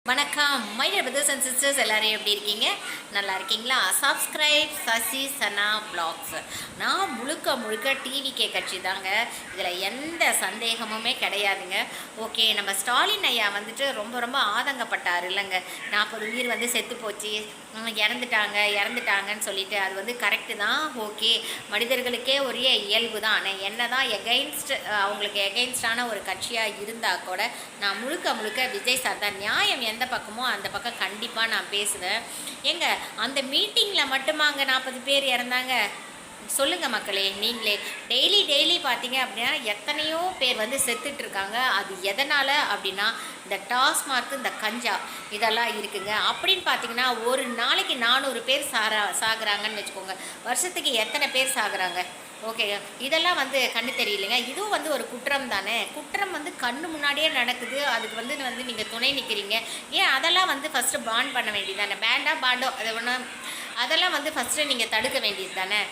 வணக்கம் my dear brothers and sisters, எல்லாரும் எப்படி இருக்கீங்க? நல்லா இருக்கீங்களா? சப்ஸ்கிரைப் சசி சனா வ்ளாக்ஸ். நான் முழுக்க டிவிகே கட்சி தாங்க, இதில் எந்த சந்தேகமுமே கிடையாதுங்க. ஓகே, நம்ம ஸ்டாலின் ஐயா வந்துட்டு ரொம்ப ஆதங்கப்பட்டார் இல்லைங்க. 40 உயிர் வந்து செத்து போச்சு, இறந்துட்டாங்கன்னு சொல்லிட்டு. அது வந்து கரெக்டு தான். ஓகே, மனிதர்களுக்கே உரிய இயல்பு தான். ஆனால் என்ன தான் அவங்களுக்கு எகெயின்ஸ்டான ஒரு கட்சியாக இருந்தால் கூட நான் முழுக்க விஜய் சார் தான். நியாயம் எந்த பக்கமோ அந்த பக்கம் கண்டிப்பாக நான் பேசுவேன். ஏங்க, அந்த மீட்டிங்கில் மட்டுமாங்க 40 பேர் இறந்தாங்க? சொல்லுங்கள் மக்களே, நீங்களே டெய்லி பார்த்தீங்க அப்படின்னா எத்தனையோ பேர் வந்து செத்துட்ருக்காங்க. அது எதனால் அப்படின்னா இந்த டாஸ்மார்க், இந்த கஞ்சா இதெல்லாம் இருக்குங்க. அப்படின்னு பார்த்தீங்கன்னா ஒரு நாளைக்கு 400 பேர் சாகுறாங்கன்னு வச்சுக்கோங்க. வருஷத்துக்கு எத்தனை பேர் சாகுறாங்க? ஓகேங்க, இதெல்லாம் வந்து கண்ணு தெரியலைங்க. இதுவும் வந்து ஒரு குற்றம் தானே. குற்றம் வந்து கண்ணு முன்னாடியே நடக்குது, அதுக்கு வந்து நீங்கள் துணை நிற்கிறீங்க. ஏன் அதெல்லாம் வந்து ஃபஸ்ட்டு பாண்ட் பண்ண வேண்டியது தானே? பாண்டோ அது ஒன்று, அதெல்லாம் வந்து ஃபஸ்ட்டு நீங்கள் தடுக்க வேண்டியது தானே.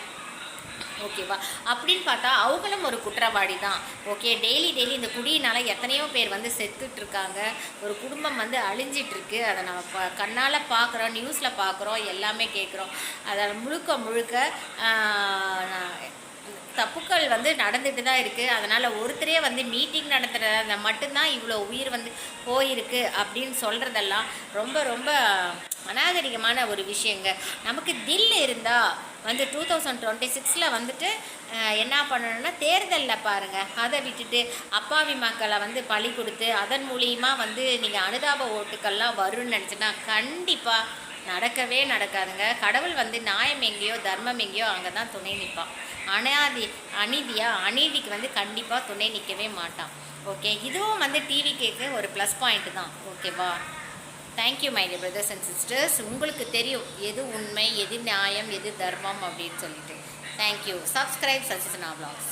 ஓகேவா? அப்படின்னு பார்த்தா அவங்களும் ஒரு குற்றவாளி தான். ஓகே, டெய்லி இந்த குடியினால் எத்தனையோ பேர் வந்து செத்துட்ருக்காங்க. ஒரு குடும்பம் வந்து அழிஞ்சிட்ருக்கு. அதை நம்ம கண்ணால் பார்க்குறோம், நியூஸில் பார்க்குறோம், எல்லாமே கேட்குறோம். அதில் முழுக்க தப்புக்கள் வந்து நடந்துட்டு தான் இருக்குது. அதனால் ஒருத்தரே வந்து மீட்டிங் நடத்துகிறத மட்டும்தான் இவ்வளோ உயிர் வந்து போயிருக்கு அப்படின்னு சொல்கிறதெல்லாம் ரொம்ப அநாகரிகமான ஒரு விஷயங்க. நமக்கு தில் இருந்தால் வந்து 2026 வந்துட்டு என்ன பண்ணணும்னா தேர்தலில் பாருங்கள், அதை விட்டுட்டு அப்பாவி மக்களை வந்து பழி கொடுத்து அதன் மூலியமாக வந்து நீங்கள் அனுதாப ஓட்டுக்கள்லாம் வரும்னு நினச்சின்னா கண்டிப்பாக நடக்கவே நடக்காதுங்க. கடவுள் வந்து நியாயம் எங்கேயோ தர்மம் எங்கேயோ அங்கே தான் துணை நிற்பான். அநீதிக்கு வந்து கண்டிப்பாக துணை நிற்கவே மாட்டான். ஓகே, இதுவும் வந்து டிவிகேக்கு ஒரு ப்ளஸ் பாயிண்ட் தான். ஓகேவா? Thank you my dear brothers and sisters. உங்களுக்கு தெரியும் எது உண்மை, எது நியாயம், எது தர்மம் அப்படின்னு சொல்லிட்டு. தேங்க்யூ. சப்ஸ்கிரைப் சசி சனா வ்ளாக்ஸ்.